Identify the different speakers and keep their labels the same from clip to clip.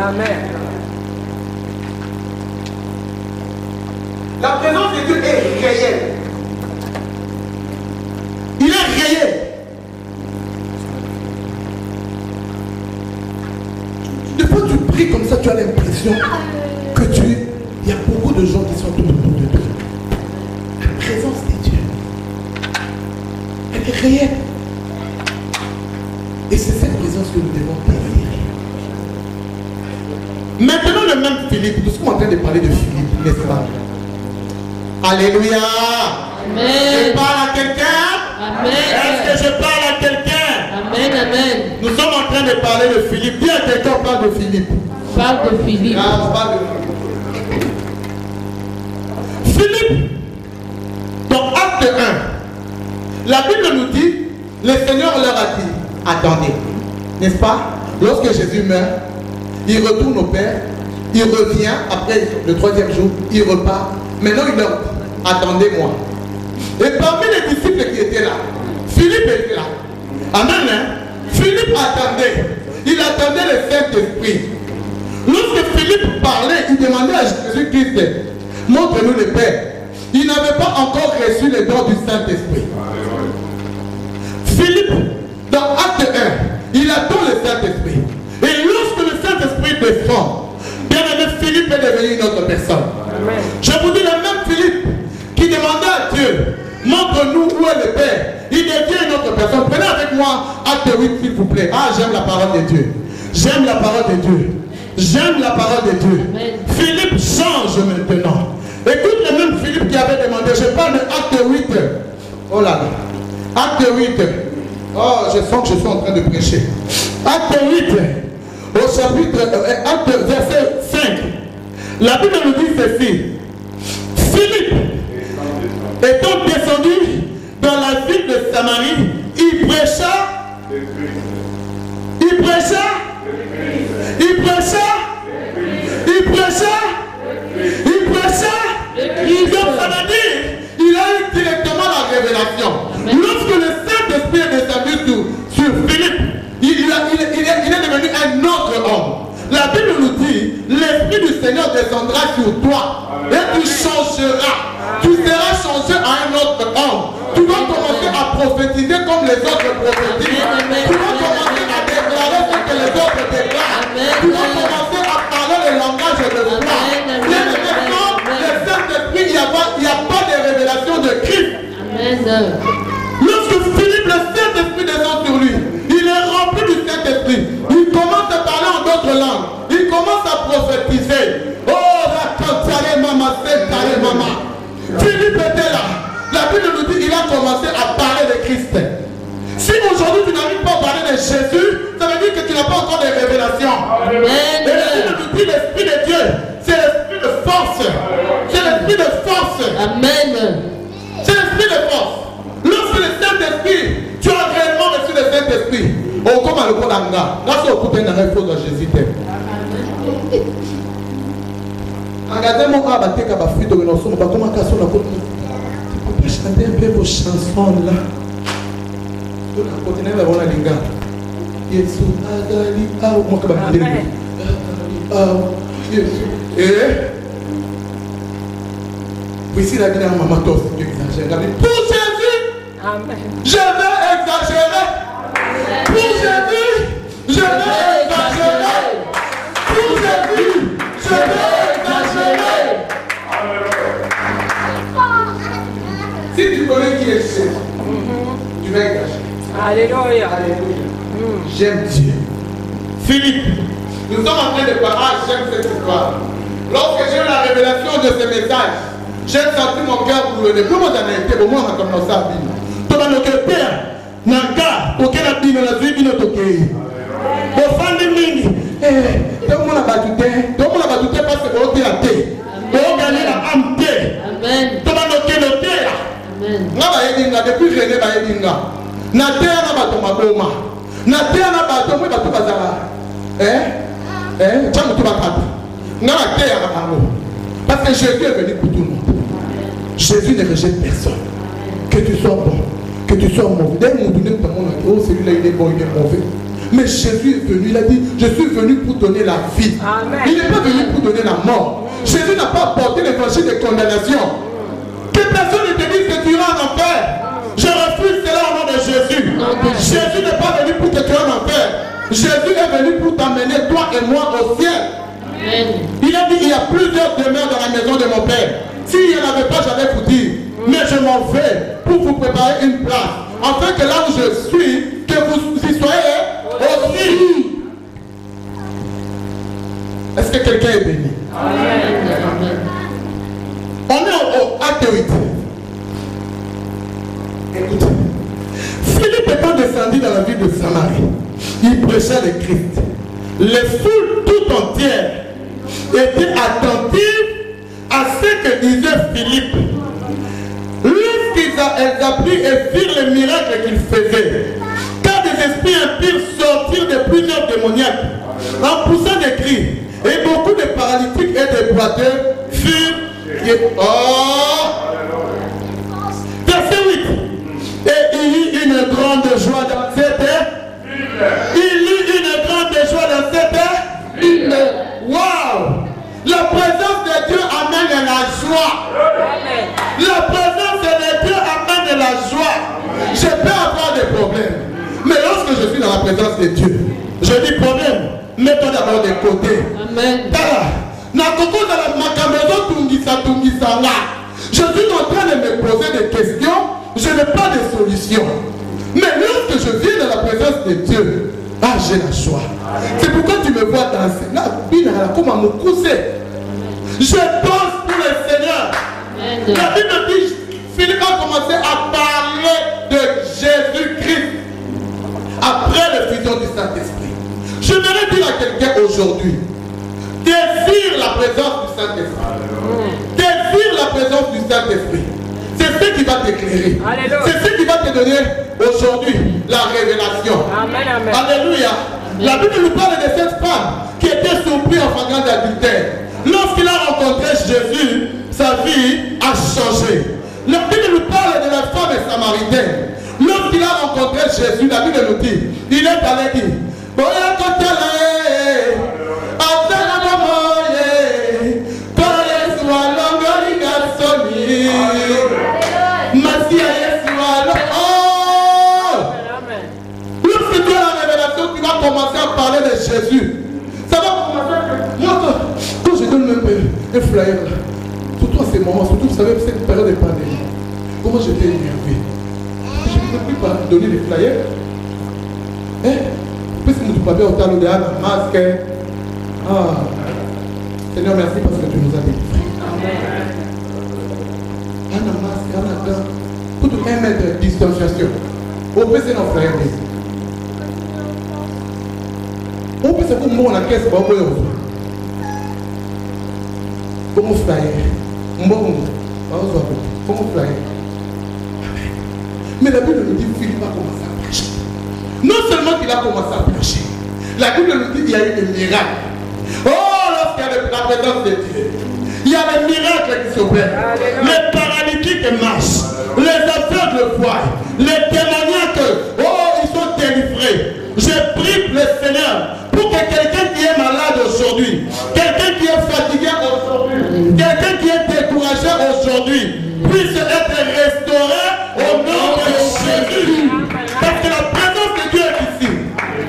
Speaker 1: Amen.
Speaker 2: La présence de Dieu est réelle. Il est réel. Des fois tu pries comme ça, tu as l'impression que il y a beaucoup de gens qui sont tout autour de toi. La présence de Dieu, elle est réelle. Et c'est cette présence que nous devons préférer. Maintenant, le même Philippe, nous sommes en train de parler de Philippe, n'est-ce pas? Alléluia.
Speaker 3: Amen.
Speaker 2: Je parle à quelqu'un.
Speaker 3: Amen.
Speaker 2: Est-ce que je parle à quelqu'un?
Speaker 3: Amen, amen.
Speaker 2: Nous sommes en train de parler de Philippe. Dis à quelqu'un, on parle de Philippe.
Speaker 3: Parle de Philippe.
Speaker 2: Ah, on parle de Philippe. Philippe, dans Acte 1, la Bible nous dit, le Seigneur leur a dit, attendez, n'est-ce pas? Lorsque Jésus meurt, il retourne au Père, il revient, après le 3e jour, il repart. Maintenant, il leur dit, attendez-moi. Et parmi les disciples qui étaient là, Philippe était là. Amen. Hein? Philippe attendait. Il attendait le Saint-Esprit. Lorsque Philippe parlait, il demandait à Jésus-Christ, montre-nous le Père. Il n'avait pas encore reçu le don du Saint-Esprit. Philippe, dans Acte 1, il attend le Saint-Esprit. Et lorsque le Saint-Esprit descend, bien aimé, Philippe est devenu une autre personne. Amen. Je vous dis, le même Philippe qui demandait à Dieu, montre-nous où est le Père. Il devient une autre personne. Prenez avec moi Acte 8, s'il vous plaît. Ah, j'aime la parole de Dieu. J'aime la parole de Dieu. J'aime la parole de Dieu. Amen. Philippe change maintenant. Écoute le même Philippe qui avait demandé. Je parle de Acte 8. Oh là là. Acte 8. Oh, je sens que je suis en train de prêcher. Acte 8. Au chapitre, acte, verset 5. La Bible nous dit ceci. Philippe, étant descendu dans la ville de Samarie, il prêcha. Il prêcha. Il prêcha. Il prêcha. Il prêcha. Donc ça veut dire, il a eu directement la révélation. Lorsque le Saint-Esprit est descendu sur Philippe, il est devenu un autre homme. La Bible nous dit, l'Esprit du Seigneur descendra sur toi et tu changeras. Tu seras changé à un autre homme. Tu vas commencer à prophétiser comme les autres prophétisent. Tu vas commencer à déclarer ce que les autres déclarent. Tu vas commencer à parler le langage de foi. Bien maintenant, le Saint-Esprit, il n'y a pas de révélation de Christ. Lorsque Philippe, le Saint-Esprit descend sur lui, il est rempli du Saint-Esprit. Il commence à parler en d'autres langues. Il commence à prophétiser. Oh, la cantare mama, c'est carré mama. Philippe était là. La Bible nous dit qu'il a commencé à parler de Christ. Si aujourd'hui tu n'arrives pas à parler de Jésus, ça veut dire que tu n'as pas encore de révélation. Et la Bible nous dit l'Esprit de Dieu, c'est l'Esprit de force. C'est l'Esprit de force. Amen. C'est l'Esprit de force. Lorsque le Saint-Esprit, tu as réellement reçu le Saint-Esprit. Oh, comme à le coup d'Anga. Là, c'est au coup d'un arrêt de Jésus. Regardez-moi quand on va faire la fuite de l'ensemble, on va commencer à faire la côte. Tu peux chanter un peu vos chansons là. On va continuer à voir la linga. Yesu agali au moi que va dire. Yesu. Et ici la dernière maman toi tu exagères. Pour Jésus, amen. Je vais exagérer. Pour Jésus, je vais exagérer. Pour Jésus, je vais exagérer. Si tu connais qui est Jésus, tu vas exagérer. Alléluia. Alléluia. J'aime Dieu. Philippe, nous sommes en train de parler. Ah, j'aime cette histoire. Lorsque j'ai eu la révélation de ce message, j'ai senti mon cœur brûler. Comment ça a été? Au moins, on a commencé à vivre. Tu vas nous père. Nanga, auquel a dit la vie de toquer. Au fond de mini, tout le monde a battu, tout le monde a battu parce que vous êtes à terre. Vous gagnez la âme terre. Amen. Tout le monde a le terre. Amen. Depuis que je n'ai pas dit, na terre na bato maboma. Na terre na bato moi bato bazala. Tchamu tu bakata. Na la terre na bango. Parce que Jésus est venu pour tout le monde. Jésus ne rejette personne. Que tu sois bon, que tu sois mauvais. Dès que nous donnons ton monde, oh celui-là il est bon, il est mauvais. Mais Jésus est venu, il a dit, je suis venu pour donner la vie.
Speaker 1: Amen.
Speaker 2: Il n'est pas venu pour donner la mort. Jésus n'a pas apporté l'évangile de condamnation. Que personne ne te dise que tu iras en enfer. Je refuse cela au nom de Jésus. Jésus n'est pas venu pour que tu ailles en enfer. Jésus est venu pour t'amener, toi et moi, au ciel.
Speaker 3: Amen.
Speaker 2: Il a dit, il y a plusieurs demeures dans la maison de mon Père. S'il n'y en avait pas, j'allais vous dire. Mais je m'en vais pour vous préparer une place. Afin que là où je suis, que vous y soyez aussi. Est-ce que quelqu'un est béni?
Speaker 3: Amen.
Speaker 2: On est au acte 8. Écoutez. Philippe étant descendu dans la ville de Samarie, il prêchait le Christ. Les foules tout entières étaient attentives à ce que disait Philippe. Lorsqu'elles apprirent et virent les miracles qu'il faisait, car des esprits impurs sortirent de plusieurs démoniaques, en poussant des cris, et beaucoup de paralytiques et de boiteux furent... Verset 8. Et il y eut une grande joie dans cette terre. Il y eut une grande joie dans cette terre. Waouh! La présence de Dieu amène la joie. La présence de Dieu amène la joie. Je peux avoir des problèmes. Mais lorsque je suis dans la présence de Dieu, je dis problème, mets-toi d'abord de côté.
Speaker 3: Amen.
Speaker 2: Je suis en train de me poser des questions, je n'ai pas de solution. Mais lorsque je viens dans la présence de Dieu, j'ai la joie. C'est pourquoi tu me vois danser. Là, comme à me cousser. Je danse pour le Seigneur. La Bible dit, Philippe a commencé à parler de Jésus-Christ après la fusion du Saint-Esprit. Je voudrais dire à quelqu'un aujourd'hui, désire la présence du Saint-Esprit. Désire la présence du Saint-Esprit. C'est ce qui va t'éclairer. C'est ce qui va te donner aujourd'hui la révélation.
Speaker 1: Amen, amen.
Speaker 2: Alléluia. La Bible nous parle de cette femme qui était surprise en flagrant d'adultère. Lorsqu'il a rencontré Jésus, sa vie a changé. La Bible nous parle de la femme samaritaine. Lorsqu'il a rencontré Jésus, la Bible nous dit, il est allé dire, lorsque tu as la révélation, tu vas commencer à parler de Jésus. Ça va commencer. Moi, quand je donne même un flyer là, surtout à ces moments, surtout vous savez, cette période de pandémie, comment j'étais énervé. Je ne peux plus pas donner des flyers. Parce que nous ne pouvons pas bien au de un masque. Seigneur, merci parce que tu nous as délivrés. Un masque, un attend. Pour 1 mètre de distanciation. On peut se faire flyer. On peut se faire mon la caisse pour vous. Comment flyer? Comment flyer? Mais la Bible nous dit que Philippe a commencé à prêcher. Non seulement qu'il a commencé à prêcher, la Bible nous dit qu'il y a eu des miracles. Lorsqu'il y a la présence de Dieu, il y a des miracles qui s'opèrent. Les paralytiques marchent, les aveugles voient, les démoniaques, ils sont délivrés. Je prie le Seigneur pour que quelqu'un qui est malade aujourd'hui, quelqu'un qui est fatigué aujourd'hui, quelqu'un qui est découragé aujourd'hui, puisse être restauré au nom de Jésus. Parce que la présence de Dieu est ici.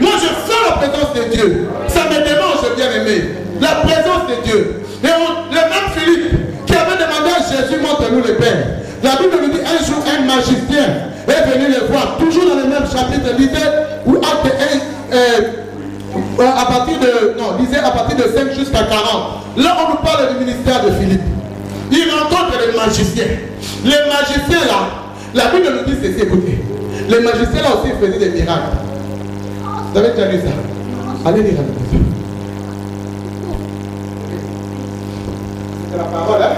Speaker 2: Moi je sens la présence de Dieu. Ça me démange, bien aimé. La présence de Dieu. Et le même Philippe qui avait demandé à Jésus, montre-nous le Père. La Bible nous dit un jour un magicien est venu le voir, toujours dans le même chapitre, lisez ou acte 1, à partir de 5 jusqu'à 40. Là on nous parle du ministère de Philippe. Il rencontre les magiciens. Les magiciens là, la Bible nous dit ceci, écoutez. Les magiciens là aussi faisaient des miracles. Vous avez déjà lu ça? Allez lire la Bible. C'est la parole, hein?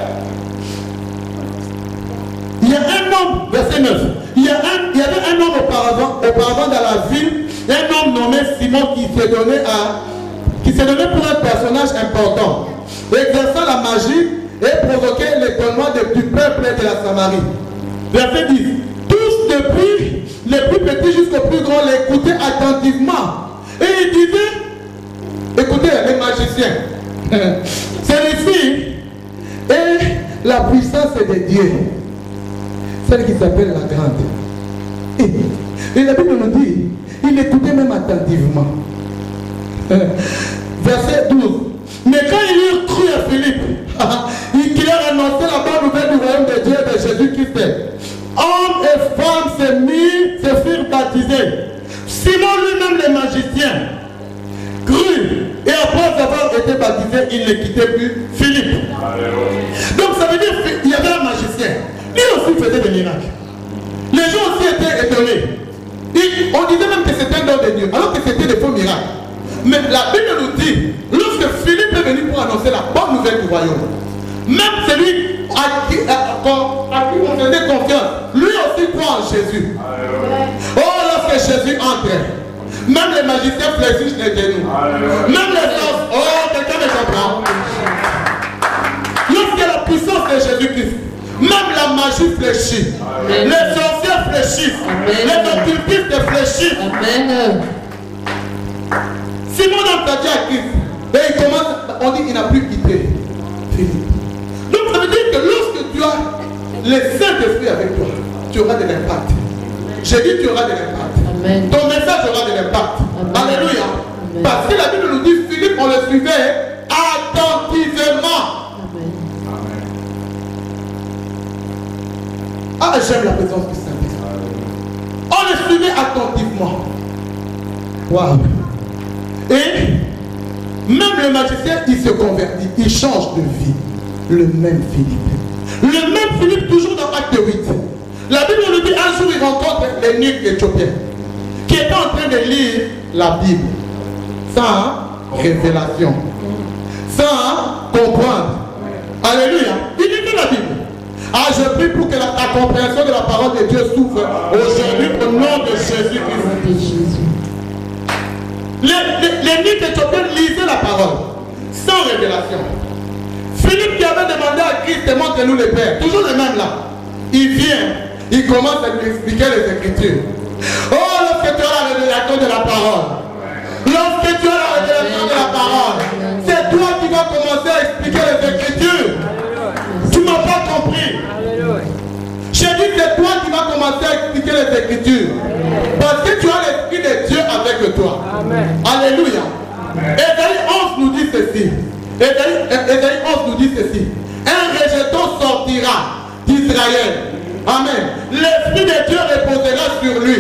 Speaker 2: Il y a un homme, verset 9. Il y avait un homme auparavant dans la ville, un homme nommé Simon qui s'est donné pour un personnage important, exerçant la magie et provoquer l'étonnement du peuple de la Samarie. Verset 10. Tous, depuis les plus petits jusqu'aux plus grands, l'écoutaient attentivement Et il disait, écoutez, les magiciens, celui-ci est la puissance des dieux, celle qui s'appelle la grande. Et la Bible nous dit, il écoutait même attentivement. Verset 12. Mais quand il eut cru à Philippe, il leur annonçait la bonne nouvelle du royaume de Dieu et de Jésus-Christ, hommes et femmes se firent baptiser. Simon lui-même, le magicien, crut, et après avoir été baptisé, il ne quittait plus Philippe. Donc ça veut dire qu'il y avait un magicien. Lui aussi faisait des miracles. Les gens aussi étaient étonnés. On disait même que c'était un don de Dieu, alors que c'était des faux miracles. Mais la Bible nous dit, lorsque Philippe est venu pour annoncer la bonne nouvelle du royaume, même celui à qui on faisait confiance, lui aussi croit en Jésus. Oh, lorsque Jésus entre, même les magiciens fléchissent les genoux. Même les sorciers, oh, quelqu'un me comprend. Lorsqu'il y a la puissance de Jésus-Christ, même la magie fléchit. Amen. Les sorciers fléchissent. Amen. Les occultistes fléchissent. Amen. Simon a dit à Christ. Et il commence, on dit qu'il n'a plus quitté Philippe. Donc ça veut dire que lorsque tu as le Saint-Esprit avec toi, tu auras de l'impact. J'ai dit tu auras de l'impact. Ton message aura de l'impact. Alléluia. Amen. Parce que la Bible nous dit, Philippe, on le suivait attentivement. Ah, j'aime la présence du Saint-Esprit. On le suivait attentivement. Waouh. Et même le magicien, il se convertit, il change de vie. Le même Philippe. Le même Philippe, toujours dans Acte 8. La Bible nous dit, un jour, il rencontre l'eunuque éthiopien qui était en train de lire la Bible sans révélation, sans comprendre. Alléluia. Il lit la Bible. Ah, je prie pour que ta compréhension de la parole de Dieu s'ouvre aujourd'hui au nom de Jésus-Christ. L'eunuque éthiopien lisait la parole sans révélation. Philippe qui avait demandé à Christ, montre-nous les pères, toujours le même là. Il vient, il commence à lui expliquer les Écritures. Oh, lorsque tu as la révélation de la parole, lorsque tu as la révélation de la parole, c'est toi qui vas commencer à expliquer les Écritures. Tu ne m'as pas compris. J'ai dit que c'est toi qui vas commencer à expliquer les Écritures. Parce que tu as l'Esprit de Dieu avec toi. Amen. Alléluia. Ésaïe 11 nous dit ceci. Ésaïe 11 nous dit ceci. Un rejeton sortira d'Israël. Amen. L'Esprit de Dieu reposera sur lui.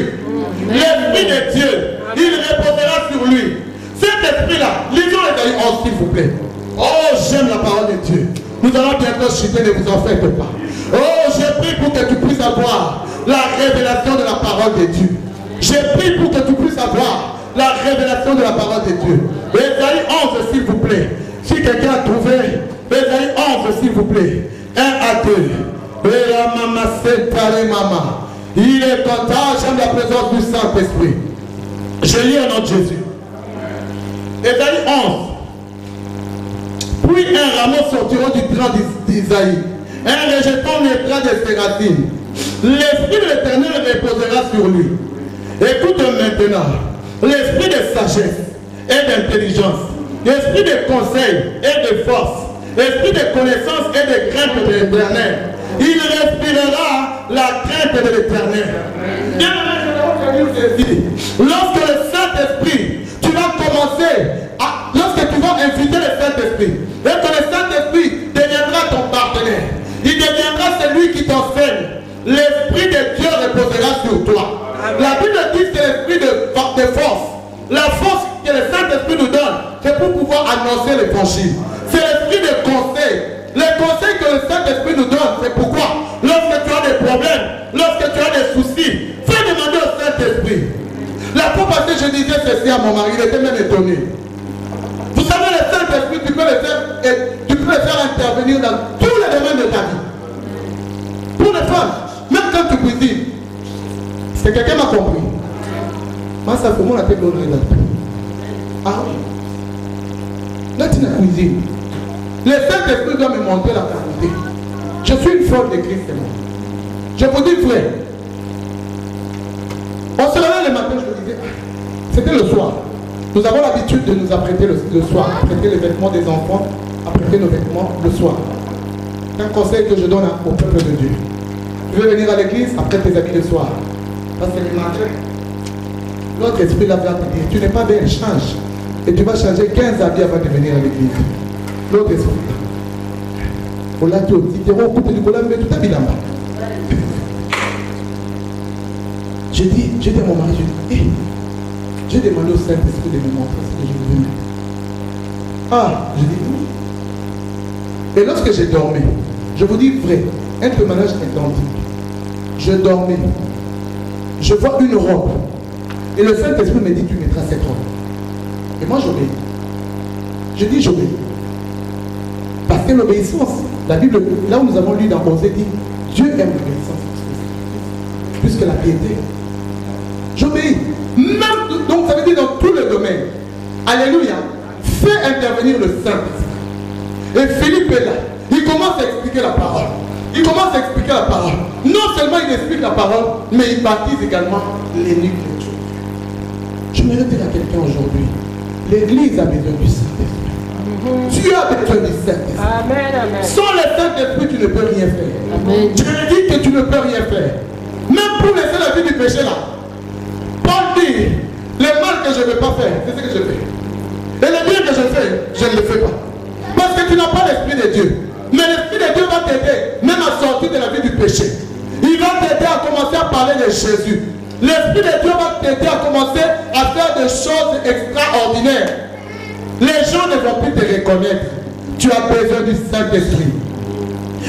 Speaker 2: L'Esprit de Dieu, il reposera sur lui. Cet esprit-là, lisons Ésaïe 11 s'il vous plaît. Oh, j'aime la parole de Dieu. Nous allons bientôt chuter, ne vous en faites pas. Oh, je prie pour que tu puisses avoir la révélation de la parole de Dieu. Je prie pour que tu puisses avoir la révélation de la parole de Dieu. Ésaïe 11 s'il vous plaît. Si quelqu'un a trouvé, Ésaïe 11 s'il vous plaît. 1 à 2. Il est content, j'aime la présence du Saint-Esprit. Je lis au nom de Jésus. Ésaïe 11. Puis un rameau sortira du tronc d'Isaïe. Un rejeton naîtra de ses racines. L'Esprit de l'Éternel reposera sur lui. Écoute maintenant. L'esprit de sagesse et d'intelligence. L'esprit de conseil et de force. L'esprit de connaissance et de crainte de l'Éternel. Il respirera la crainte de l'Éternel. Lorsque le Saint-Esprit, tu vas commencer à, lorsque tu vas inviter le Saint-Esprit, et que le Saint-Esprit deviendra ton partenaire, il deviendra celui qui t'enseigne, l'Esprit de Dieu reposera sur toi. La Bible dit que c'est l'esprit de force. La force que le Saint-Esprit nous donne, c'est pour pouvoir annoncer l'évangile. C'est l'esprit de conseil. Les conseils que le Saint-Esprit nous donne, c'est pourquoi, lorsque tu as des problèmes, lorsque tu as des soucis, fais demander au Saint-Esprit. La fois passée, je disais ceci à mon mari, il était même étonné. Vous savez, le Saint-Esprit, tu peux le faire intervenir dans tous les domaines de ta vie. Pour les femmes, même quand tu cuisines. C'est quelqu'un m'a compris. Moi, ça fait moi la tête de l'autre. Ah oui. Là, tu n'as cuisine. Le Saint-Esprit doit me montrer la qualité. Je suis une folle de Christ. Je vous dis, frère. On se réveille le matin, je disais, c'était le soir. Nous avons l'habitude de nous apprêter le soir, apprêter les vêtements des enfants, apprêter nos vêtements le soir. C'est un conseil que je donne au peuple de Dieu. Tu veux venir à l'église, apprête tes habits le soir. Ça c'est le marché. L'autre esprit là va te dire, tu n'es pas belle, change. Et tu vas changer 15 habits avant de venir à l'église. L'autre esprit. Voilà, tu dis, coupe du collant, mais tout habillé là-bas. J'ai dit à mon mari, j'ai demandé au Saint-Esprit de me montrer ce que je voulais mettre. Ah, je dis oui. Et lorsque j'ai dormi, je vous dis vrai, un témoignage identique. Je dormais, je vois une robe. Et le Saint-Esprit me dit, tu mettras cette robe. Et moi j'obéis. Je dis j'obéis. Parce que l'obéissance, la Bible, là où nous avons lu dans Osée, dit, Dieu aime l'obéissance plus que la piété. J'obéis. Même, donc ça veut dire dans tous les domaines. Alléluia. Fais intervenir le Saint-Esprit. Et Philippe est là. Il commence à expliquer la parole. Il commence à expliquer la parole. Non seulement il explique la parole, mais il baptise également l'énigme de Dieu. Je me dire à quelqu'un aujourd'hui, l'Église a besoin du Saint-Esprit. Dieu a besoin du Saint-Esprit.
Speaker 3: Amen, amen.
Speaker 2: Sans le Saint-Esprit, tu ne peux rien faire.
Speaker 3: Amen.
Speaker 2: Je te dis que tu ne peux rien faire. Même pour laisser la vie du péché là. Paul dit, le mal que je ne veux pas faire, c'est ce que je fais. Et le bien que je fais, je ne le fais pas. Parce que tu n'as pas l'Esprit de Dieu. Mais l'Esprit de Dieu va t'aider, même à sortir de la vie du péché. Il va t'aider à commencer à parler de Jésus. L'Esprit de Dieu va t'aider à commencer à faire des choses extraordinaires. Les gens ne vont plus te reconnaître. Tu as besoin du Saint-Esprit.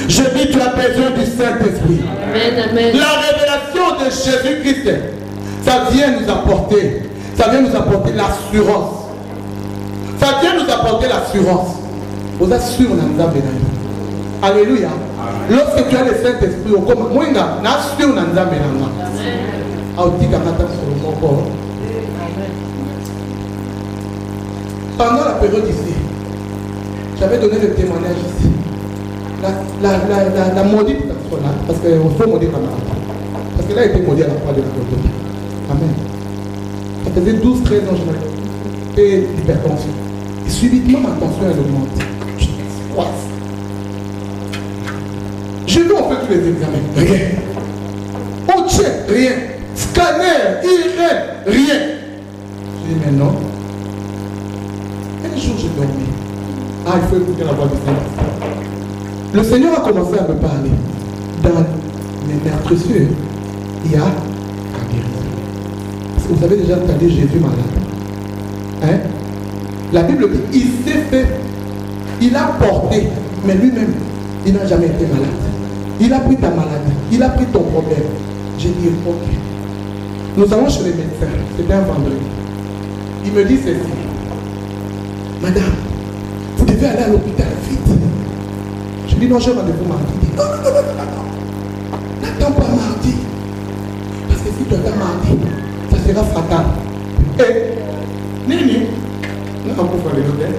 Speaker 2: Je dis, tu as besoin du Saint-Esprit.
Speaker 3: Amen, amen.
Speaker 2: La révélation de Jésus-Christ, ça vient nous apporter l'assurance. Ça vient nous apporter l'assurance. Vous assurez dans Nzambe. Alléluia. Lorsque tu as le Saint-Esprit, moi, je n'assure dans Nzambe. Pendant la période ici, j'avais donné le témoignage ici. La maudite personne, parce qu'il faut maudire la maladie. Parce qu'elle a été maudite à la croix de la Golgotha. Amen. Ça faisait 12-13 ans, je m'avais l'hypertension. Et subitement, ma tension, elle augmente. Je m'exploite. J'ai vu en fait tous les examens. Rien. On check, rien. Scanner, IRM, rien. Je dis, mais non. Un jour, j'ai dormi. Ah, il faut écouter la voix du Seigneur. Le Seigneur a commencé à me parler. Dans mes meurtrissures, il y a la guérison. Parce que vous avez déjà entendu Jésus malade. Hein? La Bible dit, il s'est fait, il a porté, mais lui-même, il n'a jamais été malade. Il a pris ta maladie, il a pris ton problème. J'ai dit, ok. Nous allons chez les médecins, c'était un vendredi. Il me dit ceci. Madame, vous devez aller à l'hôpital vite. Je dis non, j'ai rendez-vous mardi. Non, non, non, non, non. N'attends pas mardi. Parce que si tu attends mardi, ça sera fatal. Et, Nini, nous avons fait l'hôtel.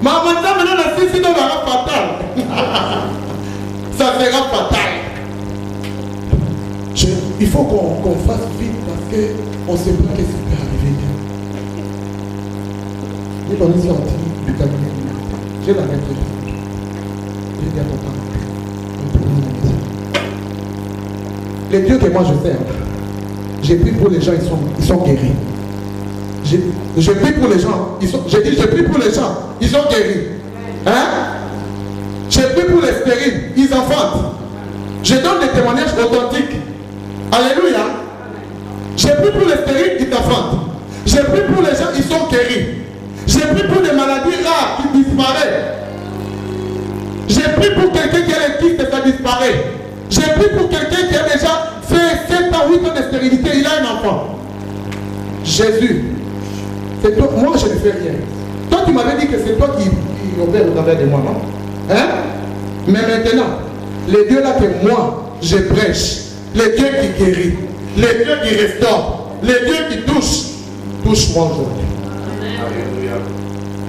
Speaker 2: Maman, maintenant, la saisie sera fatal. Ça sera fatal. Il faut qu'on fasse vite parce qu'on ne sait pas ce qui peut arriver. Dès qu'on est sorti du cabinet, j'ai la lettre. J'ai dit à papa, les dieux que moi je sers, j'ai pris pour les gens, ils sont guéris. J'ai pris pour les gens, j'ai dit j'ai pris pour les gens, ils sont guéris. Hein? J'ai pris pour les stériles, ils enfantent. Je donne des témoignages authentiques. Alléluia. J'ai pris pour les stériles, ils enfantent. J'ai pris pour les gens, ils sont guéris. J'ai pris pour des maladies rares qui disparaissent. J'ai pris pour quelqu'un qui a les kystes et ça disparaît. J'ai pris pour quelqu'un qui a déjà fait 7 ans, 8 ans de stérilité, il a un enfant. Jésus, c'est toi, moi je ne fais rien. Toi tu m'avais dit que c'est toi qui opère au travers de moi, non? Hein? Mais maintenant, les dieux là que moi je prêche, les dieux qui guérissent, les dieux qui restaurent, les dieux qui touchent moi aujourd'hui.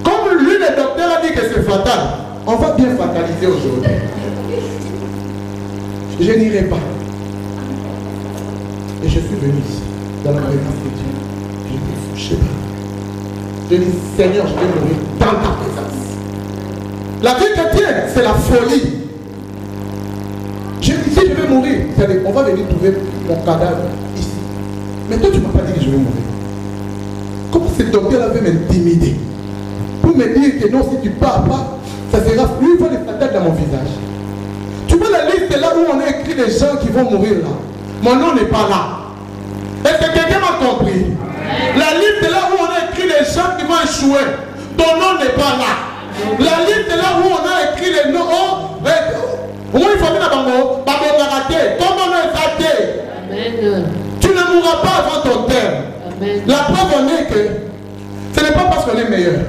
Speaker 2: Comme lui, le docteur a dit que c'est fatal, on va bien fataliser aujourd'hui. Je n'irai pas. Et je suis venu ici, dans la présence de Dieu. Je ne sais pas. Je dis, Seigneur, je vais mourir dans ta présence. La vie chrétienne, c'est la folie. Je dis, si je vais mourir, on va venir trouver mon cadavre ici. Mais toi, tu ne m'as pas dit que je vais mourir. Comment ce docteur veut m'intimider? Pour me dire que non, si tu pars pas, ça sera. Lui, il va les tête dans mon visage. Tu vois la liste là où on a écrit les gens qui vont mourir là. Mon nom n'est pas là. Est-ce que quelqu'un m'a compris? La liste là où on a écrit les gens qui vont échouer. Ton nom n'est pas là. La liste là où on a écrit les noms. Au moins il faut dire dans ton nom est raté.
Speaker 3: Amen.
Speaker 2: Tu ne mourras pas avant ton terme.
Speaker 3: Amen.
Speaker 2: La preuve en est que ce n'est pas parce qu'on est meilleur.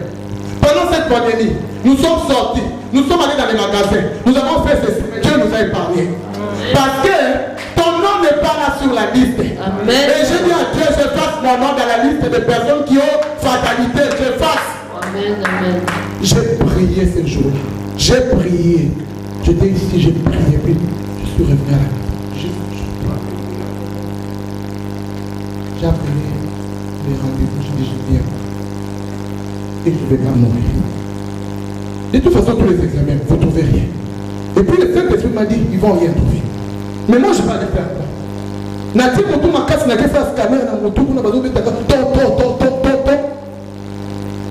Speaker 2: Pendant cette pandémie, nous sommes sortis, nous sommes allés dans les magasins, nous avons fait ceci, Dieu nous a épargnés. Parce que ton nom n'est pas là sur la liste.
Speaker 3: Amen.
Speaker 2: Et je dis à Dieu, je fasse mon nom dans la liste des personnes qui ont fatalité, je fasse.
Speaker 3: Amen. Amen.
Speaker 2: J'ai prié ce jour-là. J'ai prié. J'étais ici, j'ai prié, puis je suis revenu à la maison. J'ai appelé les rendez-vous, je dis, je viens. Et je ne vais pas mourir. De toute façon, tous les examens, vous ne trouvez rien. Et puis le Saint-Esprit m'a dit, ils ne vont rien trouver. Mais moi, je ne vais pas le faire. Nati moto makasi na kesa scanner na moto kuna bazo beta to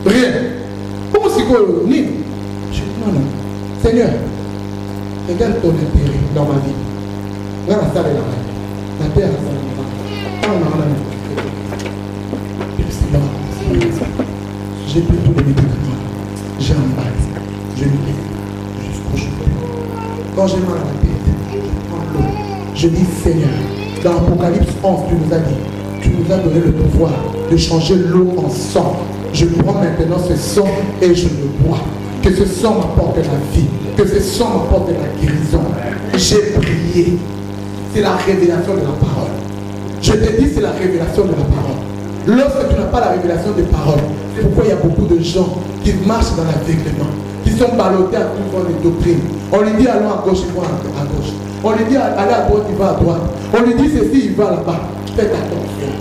Speaker 2: rien. Comment c'est que ni? Je dis non. Seigneur, regarde ton intérêt dans ma vie. Regarde la salle là. La terre la salle là. Et le Seigneur, j'ai pris tous les médicaments. J'ai un mal. Je me dis jusqu'aujourd'hui. Quand j'ai mal à la tête, je prends l'eau. Je dis Seigneur, dans Apocalypse 11, tu nous as dit, tu nous as donné le pouvoir de changer l'eau en sang. Je prends maintenant ce sang et je le bois. Que ce sang m'apporte la vie, que ce sang m'apporte la guérison. J'ai prié. C'est la révélation de la parole. Je te dis, c'est la révélation de la parole. Lorsque tu n'as pas la révélation des paroles, c'est pourquoi il y a beaucoup de gens qui marchent dans l'aveuglement, qui sont ballottés à tout les doctrines. On lui dit allons à gauche, il va à gauche. On lui dit allez à droite, il va à droite. On lui dit ceci, il va là-bas. Faites attention.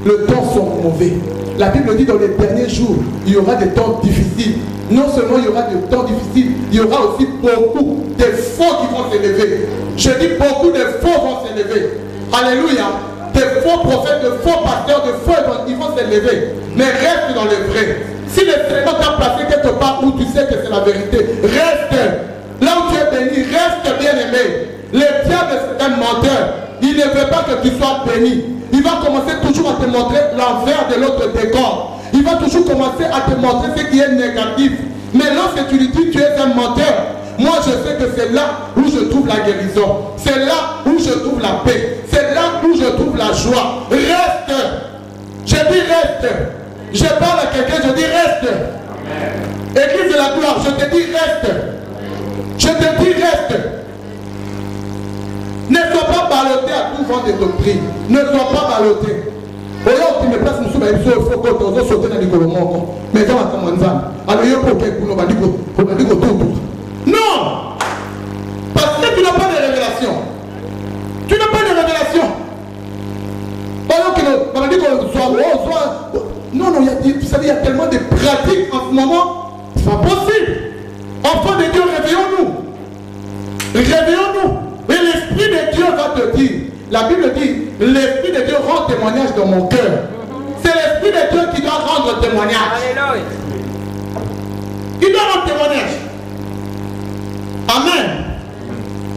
Speaker 2: Le temps sont mauvais. La Bible dit dans les derniers jours, il y aura des temps difficiles. Non seulement il y aura des temps difficiles, il y aura aussi beaucoup de faux qui vont s'élever. Je dis beaucoup de faux vont s'élever. Alléluia. Des faux prophètes, de faux pasteurs, de faux ils vont s'élever. Mais reste dans le vrai. Si le Seigneur t'a placé quelque part où tu sais que c'est la vérité, reste. Là où tu es béni, reste bien aimé. Le diable c'est un menteur. Il ne veut pas que tu sois béni. Il va commencer toujours à te montrer l'envers de l'autre décor. Il va toujours commencer à te montrer ce qui est négatif. Mais lorsque tu lui dis tu es un menteur, moi je sais que c'est là où je trouve la guérison. C'est là où je trouve la paix. C'est là où je trouve la joie. Reste. Je dis reste. Je parle à quelqu'un, je dis reste. Église de la gloire, je te dis reste. Je te dis reste. Ne sois pas ballotté à tout vent de doctrine. Ne sois pas ballotté. Aujourd'hui, tu me places nous sommes il faut que tu sauter dans les colomons. Mais dans la commandant, alors il faut que nous va tout. Non! Parce que tu n'as pas de révélation. Tu n'as pas de révélation. Pendant que on dit qu'on soit. Non, vous savez, il y a tellement de pratiques en ce moment. C'est pas possible. Enfants de Dieu, réveillons-nous. Réveillons-nous. Et l'Esprit de Dieu va te dire. La Bible dit, l'Esprit de Dieu rend témoignage dans mon cœur. C'est l'Esprit de Dieu qui doit rendre témoignage. Alléluia. Il doit rendre témoignage. Amen.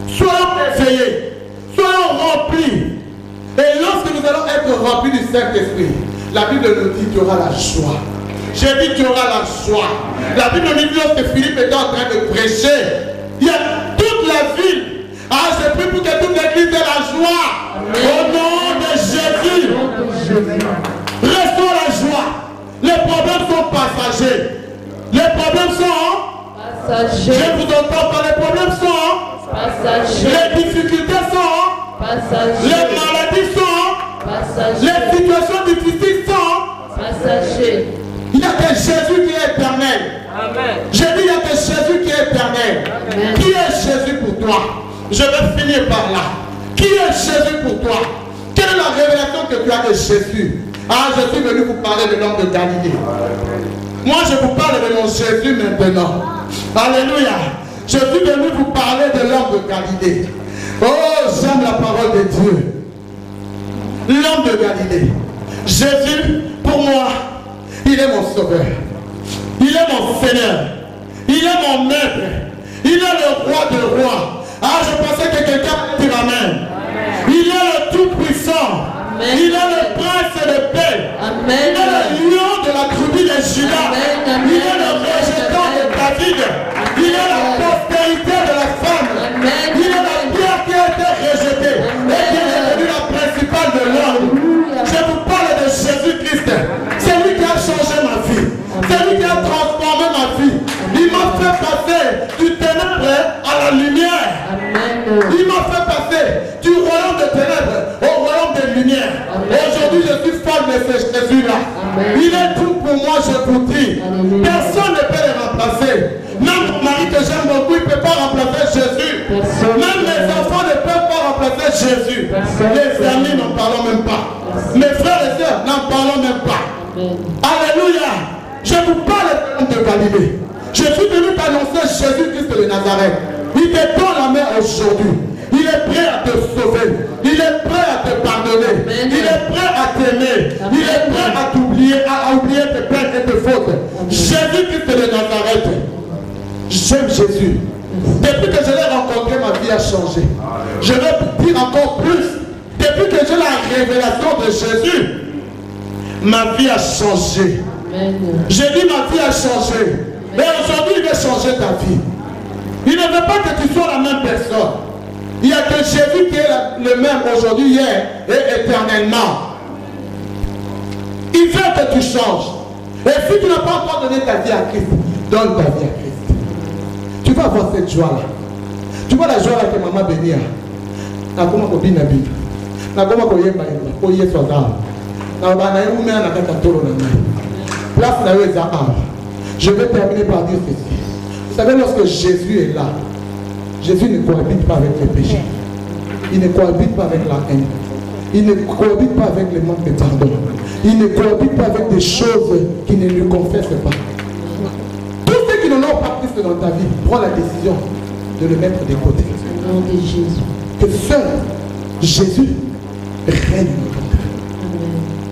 Speaker 2: Soyons éveillés. Soyons remplis. Et lorsque nous allons être remplis du Saint-Esprit, la Bible nous dit qu'il y aura la joie. J'ai dit qu'il y aura la joie. La Bible nous dit lorsque Philippe était en train de prêcher, il y a toute la ville. Ah, j'ai pris pour que toute l'église ait la joie. Amen. Au nom de Jésus. Restons la joie. Les problèmes sont passagers. Les problèmes sont passagers. Je vous entends pas. Les problèmes sont passagers. Les difficultés sont passagers. Les maladies sont passagers. Les situations difficiles sont passagers. Il n'y a que Jésus qui est éternel. Amen. J'ai dit il n'y a que Jésus qui est éternel. Amen. Qui est Jésus pour toi? Je vais finir par là. Qui est Jésus pour toi? Quelle est la révélation que tu as de Jésus? Ah, je suis venu vous parler de l'homme de Galilée. Moi, je vous parle de mon Jésus maintenant. Alléluia. Je suis venu vous parler de l'homme de Galilée. Oh, j'aime la parole de Dieu. L'homme de Galilée. Jésus, pour moi, il est mon sauveur. Il est mon Seigneur. Il est mon maître. Il est le roi des rois. Ah, je pensais que quelqu'un allait dire Amen. Il est le tout-puissant. Il est le prince de paix. Il est le lion de la tribu de Juda. Il est le rejetant de David. Il est la postérité de la femme. Il est la pierre qui a été rejetée et qui est devenue la principale de l'homme. Je vous parle de Jésus-Christ. C'est lui qui a changé ma vie. C'est lui qui a transformé ma vie. Il m'a fait passer du ténèbre à la lumière. Il m'a fait passer du royaume de ténèbres au royaume de lumière. Aujourd'hui, je suis fan de ce Jésus-là. Il est tout pour moi, je vous dis. Personne ne peut le remplacer. Même mon mari que j'aime beaucoup, il ne peut pas remplacer Jésus. Même mes enfants ne peuvent pas remplacer Jésus. Les amis, n'en parlons même pas. Mes frères et sœurs, n'en parlons même pas. Alléluia. Je vous parle de l'homme de Galilée. Je suis venu t'annoncer Jésus-Christ de Nazareth. Il te donne la main aujourd'hui. Il est prêt à te sauver. Il est prêt à te pardonner. Il est prêt à t'aimer. Il est prêt à t'oublier, à oublier tes peines et tes fautes. Jésus-Christ de Nazareth. J'aime Jésus. Depuis que je l'ai rencontré, ma vie a changé. Je vais vous dire encore plus. Depuis que j'ai la révélation de Jésus, ma vie a changé. J'ai dit ma vie a changé. Et aujourd'hui, il va changer ta vie. Il ne veut pas que tu sois la même personne. Il n'y a que Jésus qui est le même aujourd'hui, hier et éternellement. Il veut que tu changes. Et si tu n'as pas encore donné ta vie à Christ, donne ta vie à Christ. Tu vas avoir cette joie-là. Tu vois la joie-là que maman bénit. Je vais terminer par dire ceci. Vous savez, lorsque Jésus est là, Jésus ne cohabite pas avec les péchés. Il ne cohabite pas avec la haine. Il ne cohabite pas avec le manque de pardon. Il ne cohabite pas avec des choses qui ne lui confessent pas. Tous ceux qui n'en ont pas Christ dans ta vie, prends la décision de le mettre de côté.
Speaker 3: Au nom de Jésus.
Speaker 2: Que seul Jésus règne dans ton cœur.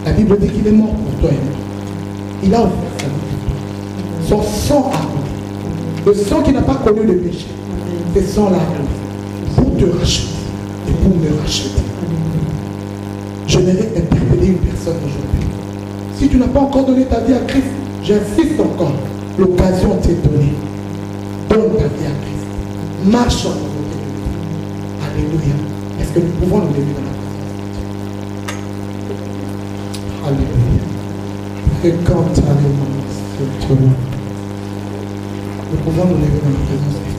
Speaker 2: La Bible dit qu'il est mort pour toi et moi. Il a offert sa vie. Son sang a coulé. Le sang qui n'a pas connu le péché. Ce sang-là pour te racheter et pour me racheter. J'aimerais interpeller une personne aujourd'hui. Si tu n'as pas encore donné ta vie à Christ, j'insiste encore. L'occasion t'est donnée. Donne ta vie à Christ. Marche en volonté de Dieu. Alléluia. Est-ce que nous pouvons nous lever dans la présence? Alléluia. Et quand nous pouvons nous lever dans la présence de Dieu.